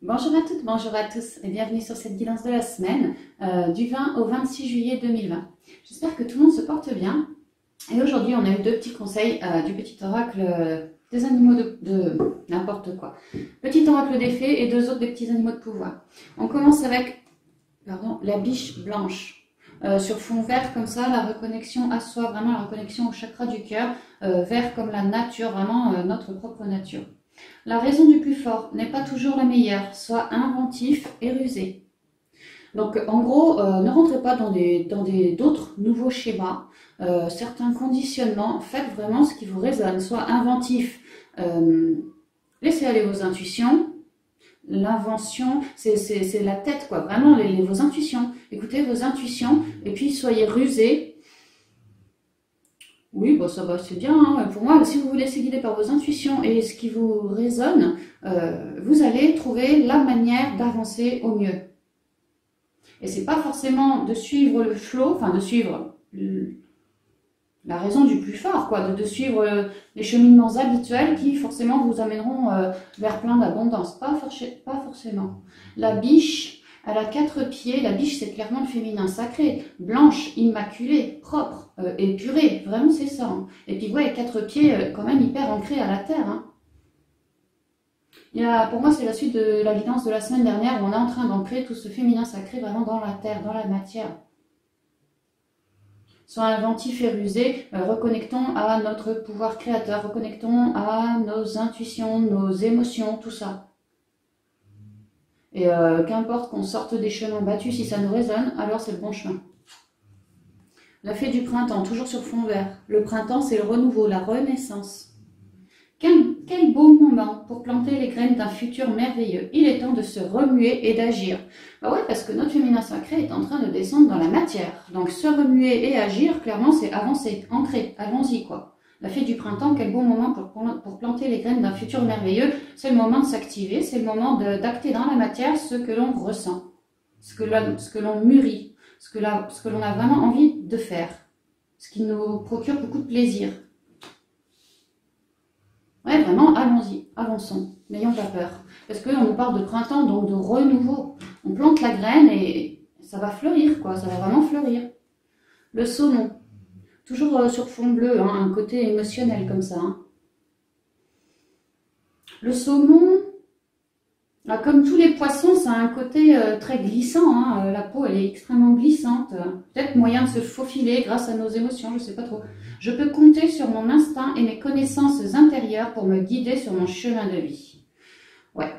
Bonjour à toutes, bonjour à tous et bienvenue sur cette guidance de la semaine du 20 au 26 juillet 2020. J'espère que tout le monde se porte bien et aujourd'hui on a eu deux petits conseils du petit oracle des animaux de n'importe quoi. Petit oracle des fées et deux autres des petits animaux de pouvoir. On commence avec la biche blanche. Sur fond vert comme ça, la reconnexion à soi, vraiment la reconnexion au chakra du cœur, vert comme la nature, vraiment notre propre nature. La raison du plus fort n'est pas toujours la meilleure, soit inventif et rusé. Donc en gros, ne rentrez pas dans d'autres nouveaux schémas, certains conditionnements, faites vraiment ce qui vous résonne, soit inventif, laissez aller vos intuitions. L'invention, c'est la tête, quoi, vraiment vos intuitions, écoutez vos intuitions et puis soyez rusé. Oui, bon, ça va, c'est bien. Hein. Pour moi, si vous vous laissez guider par vos intuitions et ce qui vous résonne, vous allez trouver la manière d'avancer au mieux. Et c'est pas forcément de suivre le flow, enfin de suivre la raison du plus fort, quoi, de suivre les cheminements habituels qui forcément vous amèneront vers plein d'abondance. Pas forcément. La biche. Elle a 4 pieds, la biche c'est clairement le féminin sacré, blanche, immaculée, propre, épurée, vraiment c'est ça. Hein. Et puis ouais, 4 pieds quand même hyper ancrés à la terre. Hein. Pour moi c'est la suite de la guidance de la semaine dernière où on est en train d'ancrer tout ce féminin sacré vraiment dans la terre, dans la matière. Soit inventif et rusé, reconnectons à notre pouvoir créateur, reconnectons à nos intuitions, nos émotions, tout ça. Et qu'importe qu'on sorte des chemins battus, si ça nous résonne, alors c'est le bon chemin. La fée du printemps, toujours sur fond vert. Le printemps, c'est le renouveau, la renaissance. Quel beau moment pour planter les graines d'un futur merveilleux. Il est temps de se remuer et d'agir. Bah ouais, parce que notre féminin sacré est en train de descendre dans la matière. Donc se remuer et agir, clairement, c'est avancer, ancrer. Allons-y, quoi. La fée du printemps, quel beau moment pour planter les graines d'un futur merveilleux. C'est le moment de s'activer, c'est le moment d'acter dans la matière ce que l'on ressent, ce que l'on mûrit, ce que l'on a vraiment envie de faire, ce qui nous procure beaucoup de plaisir. Ouais, vraiment, allons-y, avançons, n'ayons pas peur. Parce qu'on nous parle de printemps, donc de renouveau. On plante la graine et ça va fleurir, quoi, ça va vraiment fleurir. Le saumon. Toujours sur fond bleu, hein, un côté émotionnel comme ça. Hein. Le saumon, comme tous les poissons, ça a un côté très glissant. Hein. La peau, elle est extrêmement glissante. Peut-être moyen de se faufiler grâce à nos émotions, je ne sais pas trop. Je peux compter sur mon instinct et mes connaissances intérieures pour me guider sur mon chemin de vie. Ouais.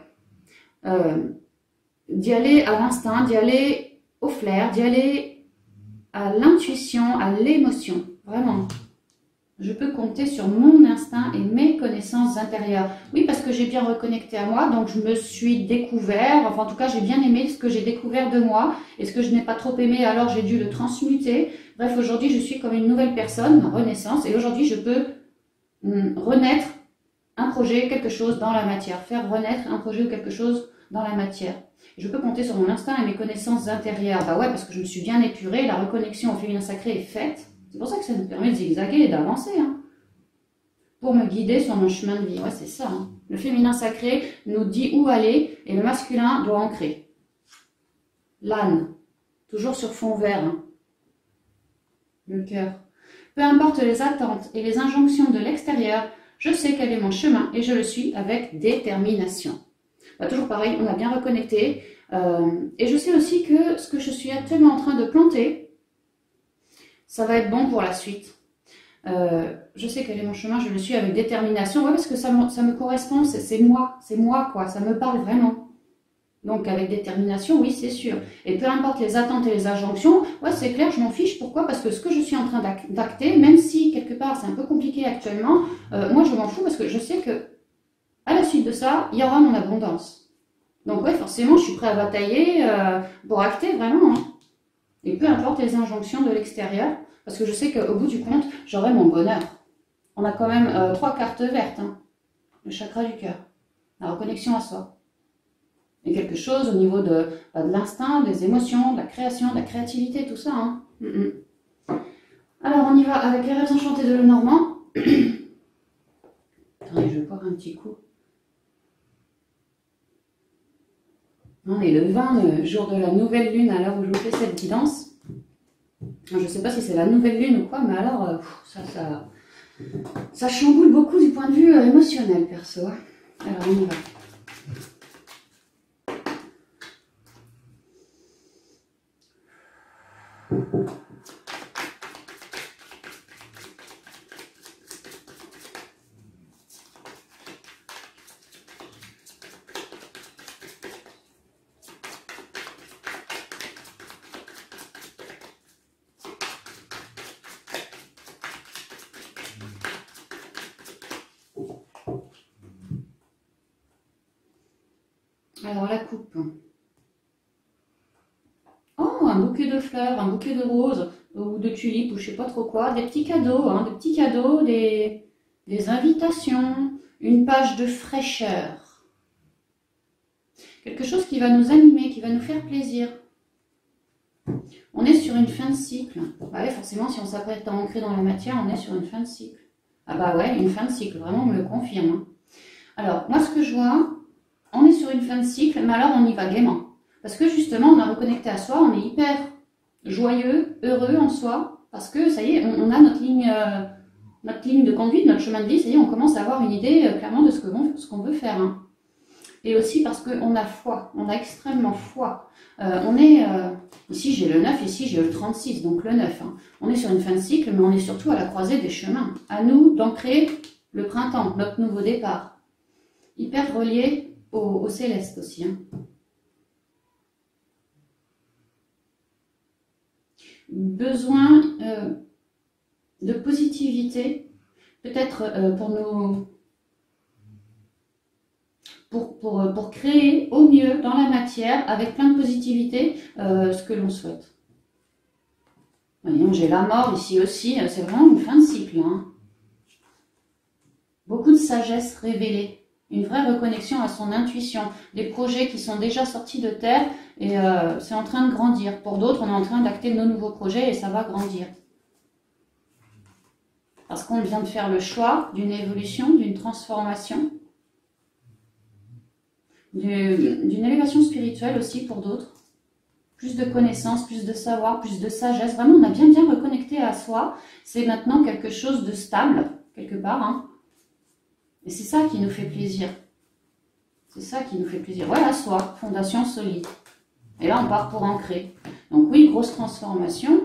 D'y aller à l'instinct, d'y aller au flair, d'y aller à l'intuition, à l'émotion. Vraiment, je peux compter sur mon instinct et mes connaissances intérieures. Oui, parce que j'ai bien reconnecté à moi, donc je me suis découvert, enfin en tout cas j'ai bien aimé ce que j'ai découvert de moi, et ce que je n'ai pas trop aimé, alors j'ai dû le transmuter. Bref, aujourd'hui je suis comme une nouvelle personne, ma renaissance, et aujourd'hui je peux renaître un projet, quelque chose dans la matière, faire renaître un projet ou quelque chose dans la matière. Je peux compter sur mon instinct et mes connaissances intérieures. Bah ouais, parce que je me suis bien épurée, la reconnexion au féminin sacré est faite. C'est pour ça que ça nous permet de zigzaguer et d'avancer. Hein. Pour me guider sur mon chemin de vie. Ouais, c'est ça. Hein. Le féminin sacré nous dit où aller et le masculin doit ancrer. L'âne. Toujours sur fond vert. Hein. Le cœur. Peu importe les attentes et les injonctions de l'extérieur, je sais quel est mon chemin et je le suis avec détermination. Bah, toujours pareil, on a bien reconnecté. Et je sais aussi que ce que je suis actuellement en train de planter, ça va être bon pour la suite. Je sais quel est mon chemin, je le suis avec détermination. Ouais, parce que ça me correspond, c'est moi, quoi, ça me parle vraiment. Donc avec détermination, oui, c'est sûr. Et peu importe les attentes et les injonctions, ouais, c'est clair, je m'en fiche. Pourquoi? Parce que ce que je suis en train d'acter, même si quelque part c'est un peu compliqué actuellement, moi je m'en fous parce que je sais que à la suite de ça, il y aura mon abondance. Donc ouais, forcément, je suis prêt à batailler pour acter vraiment. Hein. Et peu importe les injonctions de l'extérieur, parce que je sais qu'au bout du compte, j'aurai mon bonheur. On a quand même 3 cartes vertes. Hein. Le chakra du cœur, la reconnexion à soi. Et quelque chose au niveau de l'instinct, des émotions, de la création, de la créativité, tout ça. Hein. Alors on y va avec les rêves enchantés de Lenormand. Attendez, je vais boire un petit coup. On est le 20, le jour de la nouvelle lune, à l'heure où je vous fais cette guidance. Je ne sais pas si c'est la nouvelle lune ou quoi, mais alors, ça chamboule beaucoup du point de vue émotionnel, perso. Alors, on y va. Alors, la coupe. Oh, un bouquet de fleurs, un bouquet de roses, ou de tulipes, ou je sais pas trop quoi. Des petits cadeaux, hein, des petits cadeaux, des invitations, une page de fraîcheur. Quelque chose qui va nous animer, qui va nous faire plaisir. On est sur une fin de cycle. Bah ouais, forcément, si on s'apprête à ancrer dans la matière, on est sur une fin de cycle. Ah bah ouais, une fin de cycle, vraiment, on me le confirme. Hein. Alors, moi, ce que je vois, on est sur une fin de cycle, mais alors on y va gaiement. Parce que justement, on a reconnecté à soi, on est hyper joyeux, heureux en soi, parce que ça y est, on a notre ligne de conduite, notre chemin de vie, ça y est, on commence à avoir une idée clairement de ce qu'on veut faire. Hein. Et aussi parce qu'on a foi, on a extrêmement foi. Ici j'ai le 9, ici j'ai le 36, donc le 9. Hein. On est sur une fin de cycle, mais on est surtout à la croisée des chemins. À nous d'ancrer le printemps, notre nouveau départ. Hyper relié au céleste aussi. Hein. Besoin de positivité, peut-être pour créer au mieux dans la matière, avec plein de positivité, ce que l'on souhaite. Voyons, j'ai la mort ici aussi, c'est vraiment une fin de cycle. Hein. Beaucoup de sagesse révélée. Une vraie reconnexion à son intuition, des projets qui sont déjà sortis de terre et c'est en train de grandir. Pour d'autres, on est en train d'acter nos nouveaux projets et ça va grandir. Parce qu'on vient de faire le choix d'une évolution, d'une transformation, d'une élévation spirituelle aussi pour d'autres. Plus de connaissances, plus de savoir, plus de sagesse. Vraiment, on a bien reconnecté à soi. C'est maintenant quelque chose de stable, quelque part. Hein. Et c'est ça qui nous fait plaisir. C'est ça qui nous fait plaisir. Voilà, soi, fondation solide. Et là, on part pour ancrer. Donc oui, grosse transformation.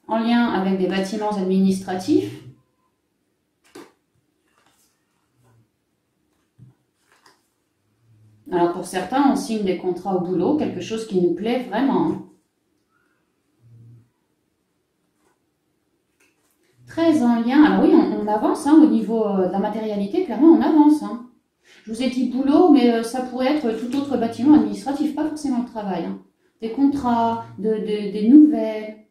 En lien avec des bâtiments administratifs. Alors pour certains, on signe des contrats au boulot, quelque chose qui nous plaît vraiment. Très en lien. Alors oui, on avance hein, au niveau de la matérialité, clairement on avance. Hein. Je vous ai dit boulot, mais ça pourrait être tout autre bâtiment administratif, pas forcément le travail. Hein. Des contrats, des nouvelles.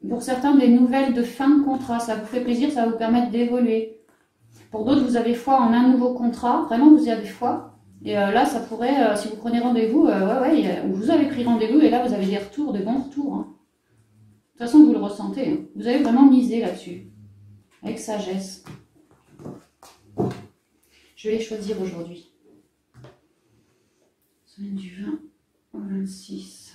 Pour certains, des nouvelles de fin de contrat. Ça vous fait plaisir, ça va vous permettre d'évoluer. Pour d'autres, vous avez foi en un nouveau contrat. Vraiment, vous y avez foi. Et là, ça pourrait, si vous prenez rendez-vous, vous avez pris rendez-vous et là, vous avez des retours, des bons retours. Hein. De toute façon, vous le ressentez. Hein. Vous avez vraiment misé là-dessus. Avec sagesse. Je vais les choisir aujourd'hui. Semaine du 20 au 26.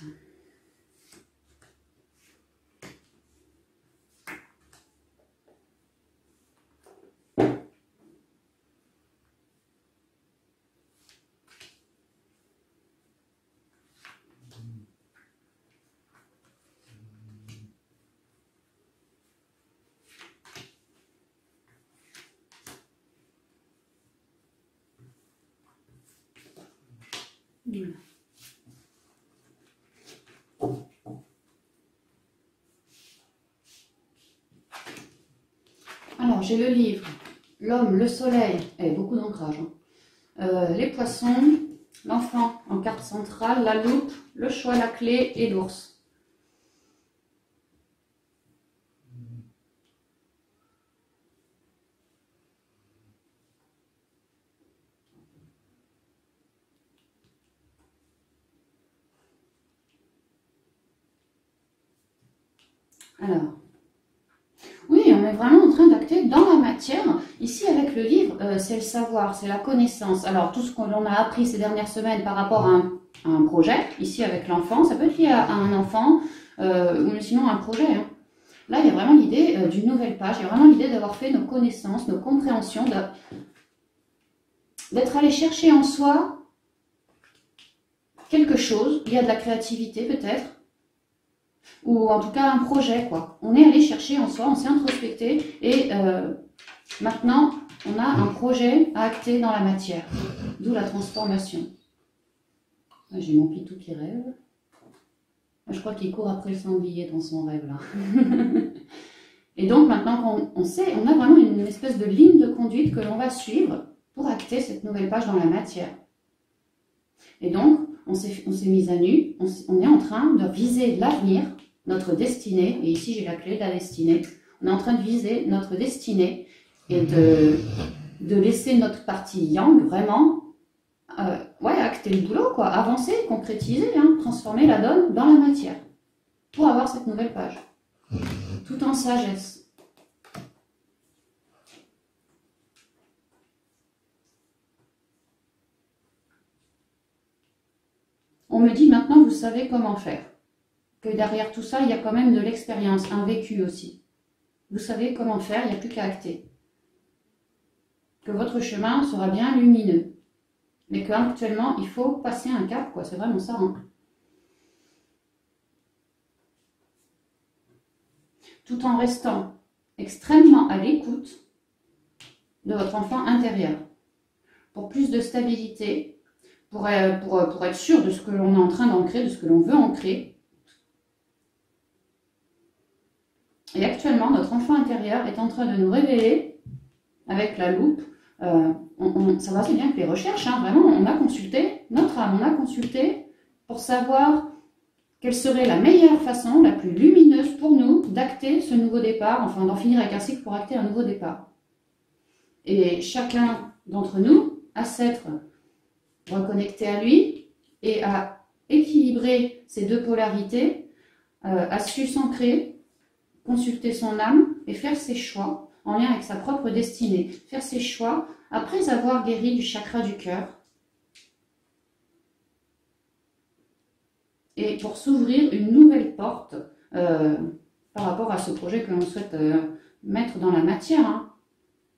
Voilà. Alors, j'ai le livre, l'homme, le soleil, et beaucoup d'ancrage. Hein. Les poissons, l'enfant en carte centrale, la loupe, le choix, la clé et l'ours. Alors, oui, on est vraiment en train d'acter dans la matière. Ici, avec le livre, c'est le savoir, c'est la connaissance. Alors, tout ce qu'on a appris ces dernières semaines par rapport à un projet, ici avec l'enfant, ça peut être lié à un enfant, ou sinon un projet. Hein. Là, il y a vraiment l'idée d'une nouvelle page, il y a vraiment l'idée d'avoir fait nos connaissances, nos compréhensions, d'être allé chercher en soi quelque chose. Il y a de la créativité peut-être, ou en tout cas un projet, quoi. On est allé chercher en soi, on s'est introspecté, et maintenant, on a un projet à acter dans la matière, d'où la transformation. J'ai mon pitou qui rêve. Je crois qu'il court après le sanglier dans son rêve, là. Et donc, maintenant qu'on sait, on a vraiment une espèce de ligne de conduite que l'on va suivre pour acter cette nouvelle page dans la matière. Et donc, on s'est mis à nu, on est en train de viser l'avenir, notre destinée, et ici j'ai la clé de la destinée, on est en train de viser notre destinée et de laisser notre partie yang vraiment acter le boulot, quoi, avancer, concrétiser, hein, transformer la donne dans la matière pour avoir cette nouvelle page, tout en sagesse. On me dit maintenant, vous savez comment faire. Que derrière tout ça, il y a quand même de l'expérience, un vécu aussi. Vous savez comment faire, il n'y a plus qu'à acter. Que votre chemin sera bien lumineux. Mais qu'actuellement, il faut passer un cap, quoi. C'est vraiment ça. Hein. Tout en restant extrêmement à l'écoute de votre enfant intérieur. Pour plus de stabilité, pour être sûr de ce que l'on est en train d'ancrer, de ce que l'on veut ancrer. Et actuellement, notre enfant intérieur est en train de nous révéler, avec la loupe, ça va assez bien que les recherches, hein, vraiment, on a consulté, notre âme, on a consulté pour savoir quelle serait la meilleure façon, la plus lumineuse pour nous d'acter ce nouveau départ, enfin d'en finir avec un cycle pour acter un nouveau départ. Et chacun d'entre nous, à s'être reconnecté à lui et à équilibrer ces deux polarités, a su s'ancrer, consulter son âme et faire ses choix en lien avec sa propre destinée. Faire ses choix après avoir guéri du chakra du cœur. Et pour s'ouvrir une nouvelle porte par rapport à ce projet que l'on souhaite mettre dans la matière. Hein.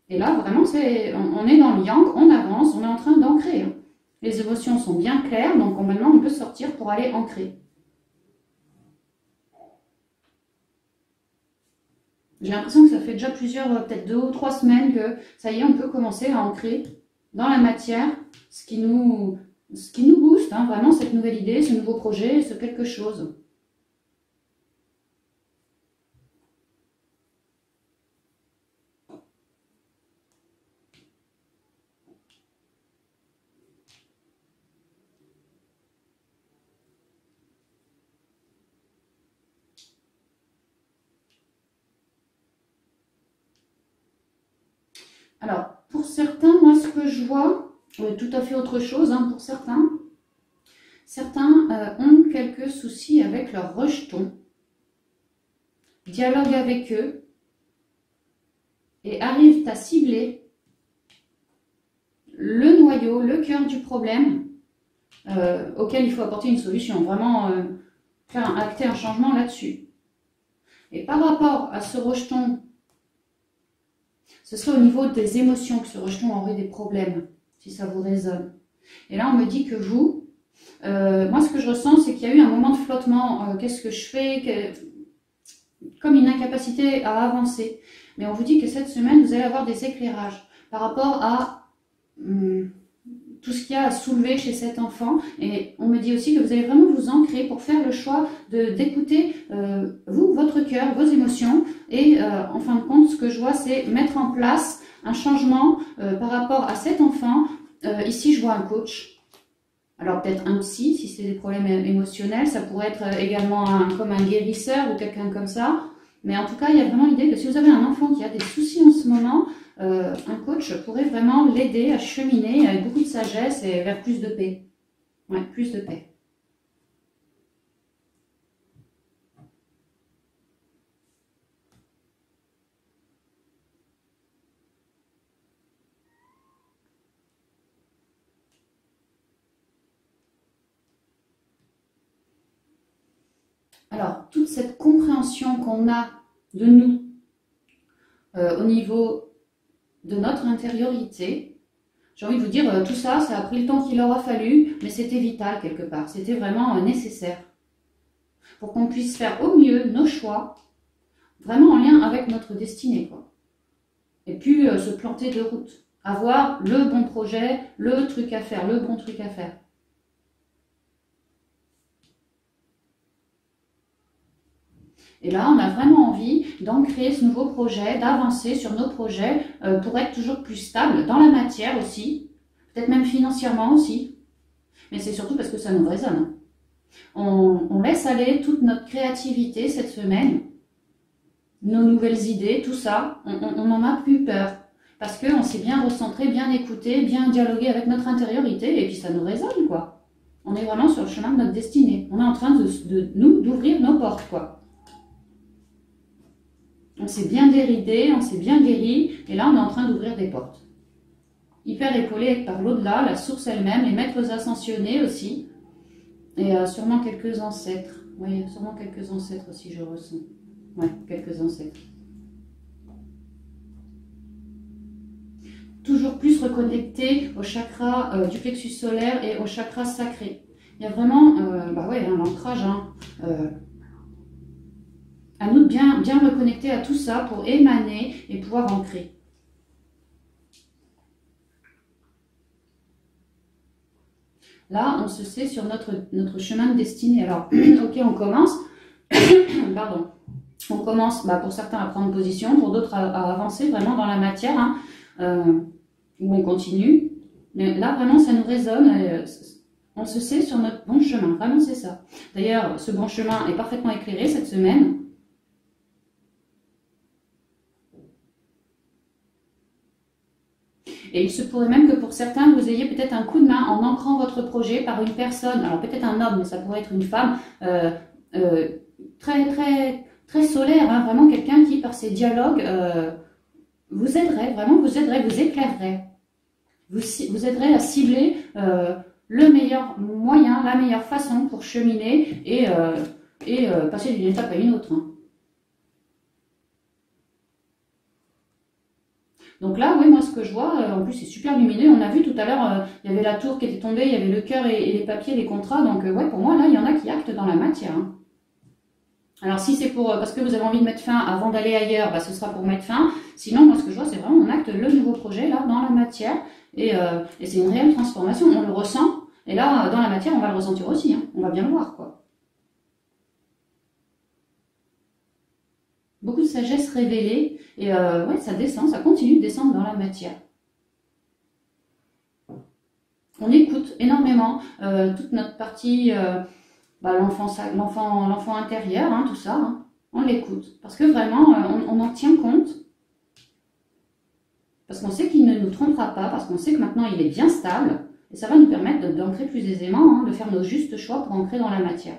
Et là, vraiment, on est dans le yang, on avance, on est en train d'ancrer. Hein. Les émotions sont bien claires, donc maintenant on peut sortir pour aller ancrer. J'ai l'impression que ça fait déjà peut-être 2 ou 3 semaines que ça y est, on peut commencer à ancrer dans la matière ce qui nous booste, hein, vraiment cette nouvelle idée, ce nouveau projet, ce quelque chose. Alors, pour certains, moi, ce que je vois, tout à fait autre chose, hein, pour certains ont quelques soucis avec leurs rejetons, dialoguent avec eux et arrivent à cibler le noyau, le cœur du problème auquel il faut apporter une solution, vraiment acter un changement là-dessus. Et par rapport à ce rejeton, ce serait au niveau des émotions que ce rejeton aurait des problèmes, si ça vous résonne. Et là, on me dit que vous, moi, ce que je ressens, c'est qu'il y a eu un moment de flottement. Qu'est-ce que je fais? Comme une incapacité à avancer. Mais on vous dit que cette semaine, vous allez avoir des éclairages par rapport à tout ce qu'il y a à soulever chez cet enfant. Et on me dit aussi que vous allez vraiment vous ancrer pour faire le choix d'écouter vous, votre cœur, vos émotions. Et en fin de compte, ce que je vois, c'est mettre en place un changement par rapport à cet enfant. Ici, je vois un coach. Alors peut-être un psy, si c'est des problèmes émotionnels. Ça pourrait être également comme un guérisseur ou quelqu'un comme ça. Mais en tout cas, il y a vraiment l'idée que si vous avez un enfant qui a des soucis en ce moment, un coach pourrait vraiment l'aider à cheminer avec beaucoup de sagesse et vers plus de paix. Ouais, plus de paix. Alors, toute cette compréhension qu'on a de nous au niveau de notre intériorité, j'ai envie de vous dire, tout ça, ça a pris le temps qu'il aura fallu, mais c'était vital quelque part, c'était vraiment nécessaire pour qu'on puisse faire au mieux nos choix, vraiment en lien avec notre destinée, quoi. Et puis se planter de route, avoir le bon projet, le truc à faire, le bon truc à faire. Et là, on a vraiment envie d'ancrer ce nouveau projet, d'avancer sur nos projets pour être toujours plus stable dans la matière aussi, peut-être même financièrement aussi. Mais c'est surtout parce que ça nous résonne. On laisse aller toute notre créativité cette semaine, nos nouvelles idées, tout ça. On n'en a plus peur parce qu'on s'est bien recentré, bien écouté, bien dialogué avec notre intériorité et puis ça nous résonne, quoi. On est vraiment sur le chemin de notre destinée. On est en train d'ouvrir nos portes, quoi. On s'est bien déridé, on s'est bien guéri, et là on est en train d'ouvrir des portes. Hyper épaulé par l'au-delà, la source elle-même, les maîtres ascensionnés aussi, et sûrement quelques ancêtres. Oui, sûrement quelques ancêtres aussi, je ressens. Oui, quelques ancêtres. Toujours plus reconnecté au chakra du plexus solaire et au chakra sacré. Il y a vraiment un ancrage, à nous de bien reconnecter à tout ça pour émaner et pouvoir ancrer. Là, on se sait sur notre chemin de destinée. Alors, ok, on commence. Pardon. On commence, pour certains, à prendre position, pour d'autres, à avancer vraiment dans la matière, où on continue. Mais là, vraiment, ça nous résonne. On se sait sur notre bon chemin. Vraiment, c'est ça. D'ailleurs, ce bon chemin est parfaitement éclairé cette semaine. Et il se pourrait même que pour certains, vous ayez peut-être un coup de main en ancrant votre projet par une personne, alors peut-être un homme, mais ça pourrait être une femme, très, très, très solaire, vraiment quelqu'un qui, par ses dialogues, vous aiderait, vraiment vous aiderait, vous éclairerait. Vous aiderait à cibler le meilleur moyen, la meilleure façon pour cheminer et passer d'une étape à une autre. Donc là, oui, moi, ce que je vois, en plus, c'est super lumineux. On a vu tout à l'heure, il y avait la tour qui était tombée, il y avait le cœur et les papiers, les contrats. Donc, ouais, pour moi, là, il y en a qui actent dans la matière. Alors, si c'est parce que vous avez envie de mettre fin avant d'aller ailleurs, ce sera pour mettre fin. Sinon, moi, ce que je vois, c'est vraiment, on acte le nouveau projet, là, dans la matière. Et c'est une réelle transformation. On le ressent. Et là, dans la matière, on va le ressentir aussi. On va bien le voir, quoi. Beaucoup de sagesse révélée, et ouais, ça descend, ça continue de descendre dans la matière. On écoute énormément toute notre partie, l'enfant intérieur, tout ça, on l'écoute. Parce que vraiment, on en tient compte, parce qu'on sait qu'il ne nous trompera pas, parce qu'on sait que maintenant il est bien stable, et ça va nous permettre d'ancrer plus aisément, de faire nos justes choix pour ancrer dans la matière.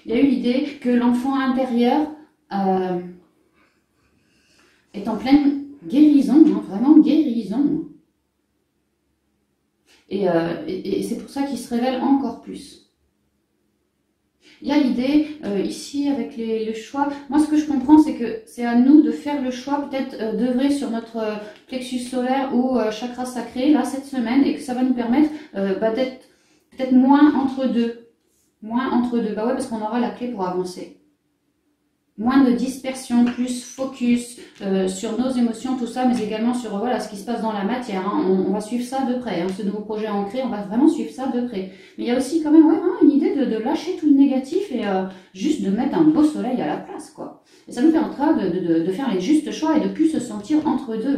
Il y a eu l'idée que l'enfant intérieur est en pleine guérison, vraiment guérison. Et c'est pour ça qu'il se révèle encore plus. Il y a l'idée, ici, avec le choix, moi ce que je comprends, c'est que c'est à nous de faire le choix, peut-être d'œuvrer sur notre plexus solaire ou chakra sacré, là, cette semaine, et que ça va nous permettre d'être peut-être moins entre deux. Moins entre deux, ouais, parce qu'on aura la clé pour avancer. Moins de dispersion, plus focus sur nos émotions, tout ça, mais également sur voilà, ce qui se passe dans la matière. On va suivre ça de près. Ce nouveau projet ancré, on va vraiment suivre ça de près. Mais il y a aussi quand même une idée de lâcher tout le négatif et juste de mettre un beau soleil à la place, quoi. Et ça nous permettra de faire les justes choix et de plus se sentir entre deux.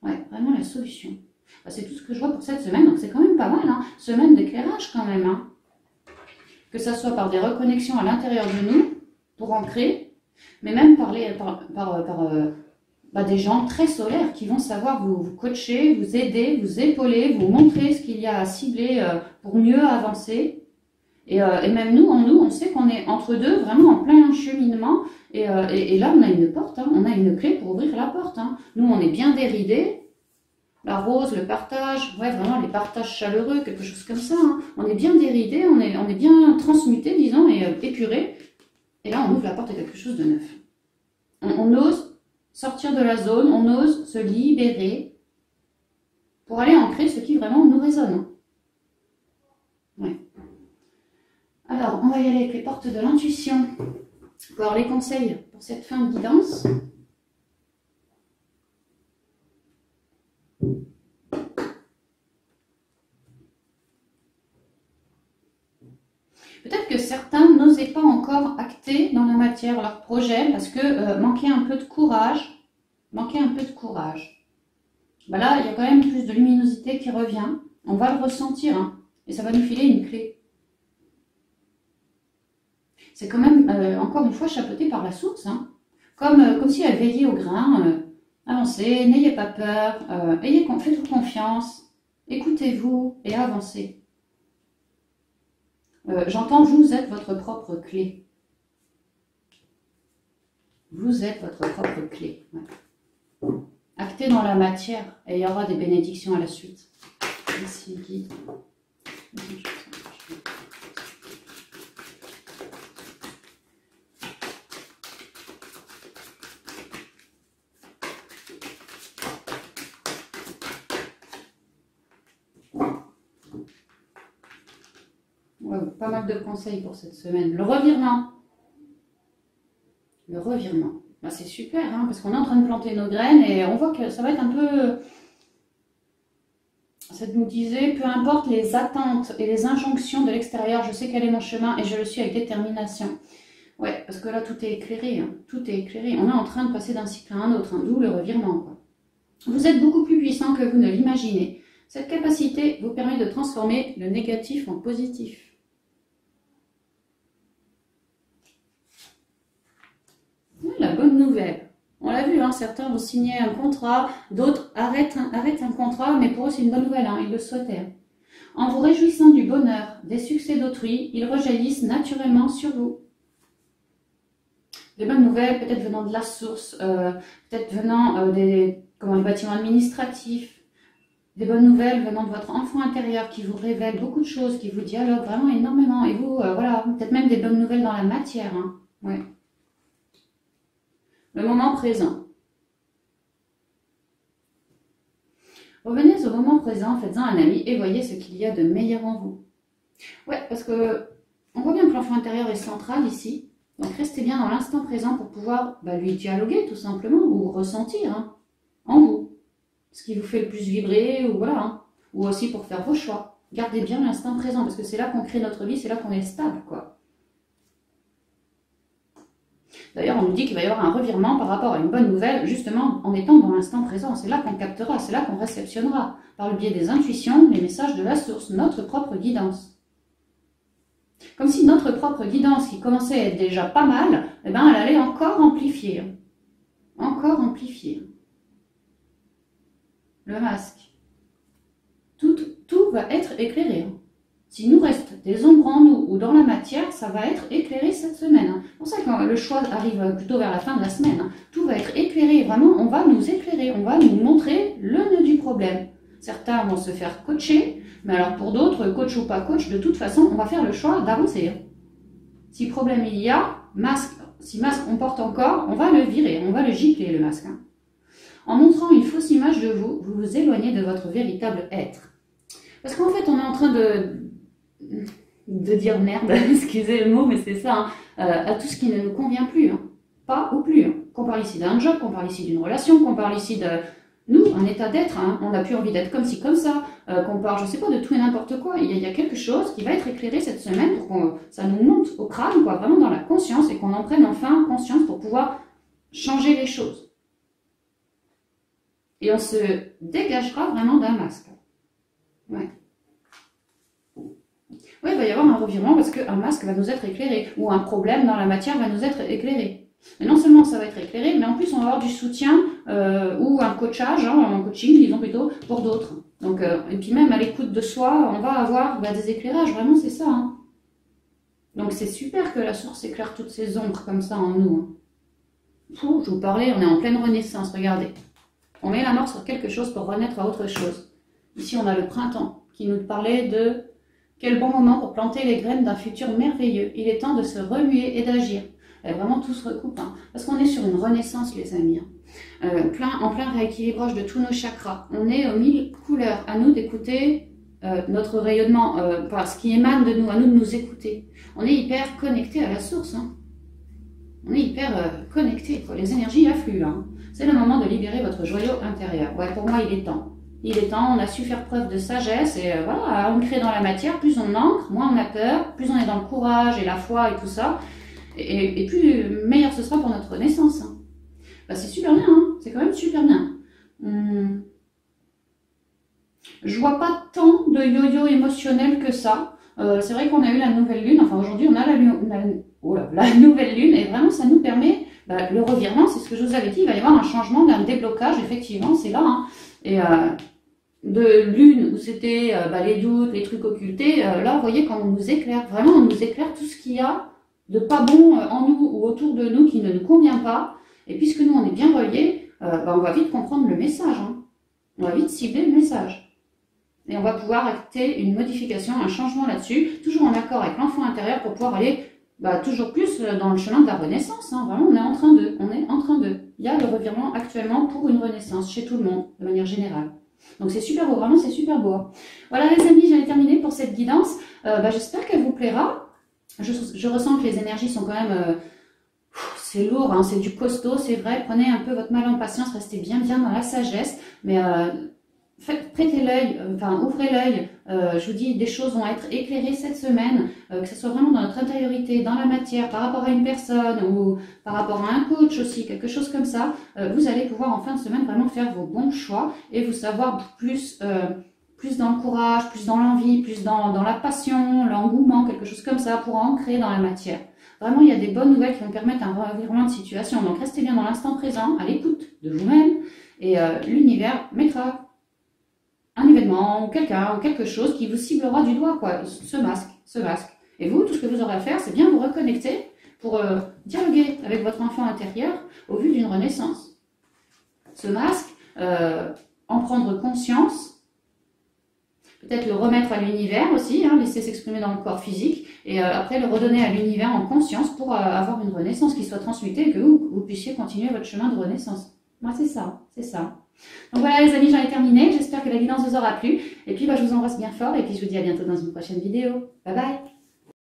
Ouais, vraiment la solution. C'est tout ce que je vois pour cette semaine, donc c'est quand même pas mal. Semaine d'éclairage quand même. Que ça soit par des reconnexions à l'intérieur de nous, pour ancrer, mais même par des gens très solaires qui vont savoir vous coacher, vous aider, vous épauler, vous montrer ce qu'il y a à cibler pour mieux avancer. Et même nous, on sait qu'on est entre deux, vraiment en plein cheminement. Et là, on a une porte, on a une clé pour ouvrir la porte. Nous, on est bien déridés, la rose, le partage, ouais, vraiment les partages chaleureux, quelque chose comme ça. Hein. On est bien déridé, on est bien transmuté, disons, et épuré. Et là, on ouvre la porte à quelque chose de neuf. On ose sortir de la zone, on ose se libérer pour aller ancrer ce qui vraiment nous résonne. Ouais. Alors, on va y aller avec les portes de l'intuition. Pour avoir les conseils pour cette fin de guidance. Peut-être que certains n'osaient pas encore acter dans la matière leur projet parce que manquait un peu de courage. Manquait un peu de courage. Ben là, il y a quand même plus de luminosité qui revient. On va le ressentir hein, et ça va nous filer une clé. C'est quand même, encore une fois, chapeauté par la source. Hein. Comme si elle veillait au grain. Avancez, n'ayez pas peur, faites-vous confiance, écoutez-vous et avancez. J'entends, vous êtes votre propre clé. Vous êtes votre propre clé. Ouais. Actez dans la matière et il y aura des bénédictions à la suite. Merci, guide. Ouais, pas mal de conseils pour cette semaine. Le revirement. Le revirement. Ben, c'est super, hein, parce qu'on est en train de planter nos graines et on voit que ça va être un peu... Ça nous disait, peu importe les attentes et les injonctions de l'extérieur, je sais quel est mon chemin et je le suis avec détermination. Ouais, parce que là, tout est éclairé. Hein, tout est éclairé. On est en train de passer d'un cycle à un autre, hein, d'où le revirement. Quoi. Vous êtes beaucoup plus puissant que vous ne l'imaginez. Cette capacité vous permet de transformer le négatif en positif. La bonne nouvelle. On l'a vu, hein, certains ont signé un contrat, d'autres arrêtent un contrat, mais pour eux c'est une bonne nouvelle, hein, ils le souhaitaient. En vous réjouissant du bonheur, des succès d'autrui, ils rejaillissent naturellement sur vous. Des bonnes nouvelles, peut-être venant de la source, peut-être venant des bâtiments administratifs, des bonnes nouvelles venant de votre enfant intérieur qui vous révèle beaucoup de choses, qui vous dialogue vraiment énormément, et vous, voilà, peut-être même des bonnes nouvelles dans la matière, hein, ouais. Le moment présent. Revenez au moment présent, faites-en un ami et voyez ce qu'il y a de meilleur en vous. Ouais, parce que on voit bien que l'enfant intérieur est central ici. Donc restez bien dans l'instant présent pour pouvoir lui dialoguer tout simplement ou ressentir hein, en vous. Ce qui vous fait le plus vibrer ou voilà. Hein, ou aussi pour faire vos choix. Gardez bien l'instant présent parce que c'est là qu'on crée notre vie, c'est là qu'on est stable quoi. D'ailleurs, on nous dit qu'il va y avoir un revirement par rapport à une bonne nouvelle, justement en étant dans l'instant présent. C'est là qu'on captera, c'est là qu'on réceptionnera, par le biais des intuitions, les messages de la source, notre propre guidance. Comme si notre propre guidance, qui commençait à être déjà pas mal, eh ben, elle allait encore amplifier. Encore amplifier. Le masque. Tout va être éclairé. S'il nous reste des ombres en nous ou dans la matière, ça va être éclairé cette semaine. C'est pour ça que le choix arrive plutôt vers la fin de la semaine. Tout va être éclairé, vraiment, on va nous éclairer, on va nous montrer le nœud du problème. Certains vont se faire coacher, mais alors pour d'autres, coach ou pas coach, de toute façon, on va faire le choix d'avancer. Si problème il y a, si masque on porte encore, on va le virer, on va le gicler le masque. En montrant une fausse image de vous, vous vous éloignez de votre véritable être. Parce qu'en fait, on est en train de dire merde, excusez le mot, mais c'est ça, hein, à tout ce qui ne nous convient plus, hein, pas ou plus. Hein. Qu'on parle ici d'un job, qu'on parle ici d'une relation, qu'on parle ici de nous, un état d'être, hein, on n'a plus envie d'être comme ci, comme ça, qu'on parle, je sais pas, de tout et n'importe quoi. Il y a quelque chose qui va être éclairé cette semaine pour que ça nous monte au crâne, quoi, vraiment dans la conscience, et qu'on en prenne enfin conscience pour pouvoir changer les choses. Et on se dégagera vraiment d'un masque. Ouais. Oui, il va y avoir un revirement parce qu'un masque va nous être éclairé ou un problème dans la matière va nous être éclairé. Et non seulement ça va être éclairé, mais en plus on va avoir du soutien ou un coachage, hein, un coaching disons plutôt, pour d'autres. Donc, et puis même à l'écoute de soi, on va avoir des éclairages, vraiment c'est ça. Hein. Donc c'est super que la source éclaire toutes ces ombres comme ça en nous. Hein. Je vous parlais, on est en pleine renaissance, regardez. on met la mort sur quelque chose pour renaître à autre chose. Ici, on a le printemps qui nous parlait de quel bon moment pour planter les graines d'un futur merveilleux. Il est temps de se remuer et d'agir. Vraiment, tout se recoupe, hein, parce qu'on est sur une renaissance, les amis. Hein. En plein rééquilibrage de tous nos chakras. On est aux 1000 couleurs. À nous d'écouter notre rayonnement, ce qui émane de nous, à nous de nous écouter. On est hyper connecté à la source. Hein. On est hyper connecté. Les énergies affluent. Hein. C'est le moment de libérer votre joyau intérieur. Ouais, pour moi, il est temps. Il est temps, on a su faire preuve de sagesse et voilà, à ancrer dans la matière. Plus on ancre, moins on a peur, plus on est dans le courage et la foi et tout ça. Et plus meilleur ce sera pour notre renaissance. Hein. Bah, c'est super bien, hein, c'est quand même super bien. Je vois pas tant de yo-yo émotionnel que ça. C'est vrai qu'on a eu la nouvelle lune, enfin aujourd'hui on a la nouvelle lune et vraiment ça nous permet, le revirement, c'est ce que je vous avais dit, il va y avoir un changement, d'un déblocage, effectivement, c'est là. Hein. Et de lune où c'était les doutes, les trucs occultés, là vous voyez quand on nous éclaire, vraiment on nous éclaire tout ce qu'il y a de pas bon en nous ou autour de nous qui ne nous convient pas. Et puisque nous on est bien reliés, on va vite comprendre le message. Hein. On va vite cibler le message. Et on va pouvoir acter une modification, un changement là-dessus, toujours en accord avec l'enfant intérieur pour pouvoir aller toujours plus dans le chemin de la renaissance. Hein. Vraiment, on est en train de. Il y a le revirement actuellement pour une renaissance chez tout le monde, de manière générale. Donc c'est super beau, vraiment c'est super beau. Voilà les amis, j'en ai terminé pour cette guidance. J'espère qu'elle vous plaira. Je ressens que les énergies sont quand même... c'est lourd, hein, c'est du costaud, c'est vrai. Prenez un peu votre mal en patience, restez bien dans la sagesse. Mais prêtez l'œil, ouvrez l'œil. Je vous dis, des choses vont être éclairées cette semaine, que ce soit vraiment dans notre intériorité, dans la matière, par rapport à une personne ou par rapport à un coach aussi, quelque chose comme ça. Vous allez pouvoir en fin de semaine vraiment faire vos bons choix et vous savoir plus dans le courage, plus dans l'envie, plus dans la passion, l'engouement, quelque chose comme ça pour ancrer dans la matière. Vraiment, il y a des bonnes nouvelles qui vont permettre un revirement de situation. Donc, restez bien dans l'instant présent, à l'écoute de vous-même et l'univers mettra un événement, ou quelqu'un, ou quelque chose qui vous ciblera du doigt, quoi, ce masque. Et vous, tout ce que vous aurez à faire, c'est bien vous reconnecter pour dialoguer avec votre enfant intérieur au vu d'une renaissance. Ce masque, en prendre conscience, peut-être le remettre à l'univers aussi, hein, laisser s'exprimer dans le corps physique, et après le redonner à l'univers en conscience pour avoir une renaissance qui soit transmutée et que vous puissiez continuer votre chemin de renaissance. Moi, c'est ça, c'est ça. Donc voilà les amis, j'en ai terminé. J'espère que la guidance vous aura plu. Et puis je vous embrasse bien fort et puis je vous dis à bientôt dans une prochaine vidéo. Bye bye.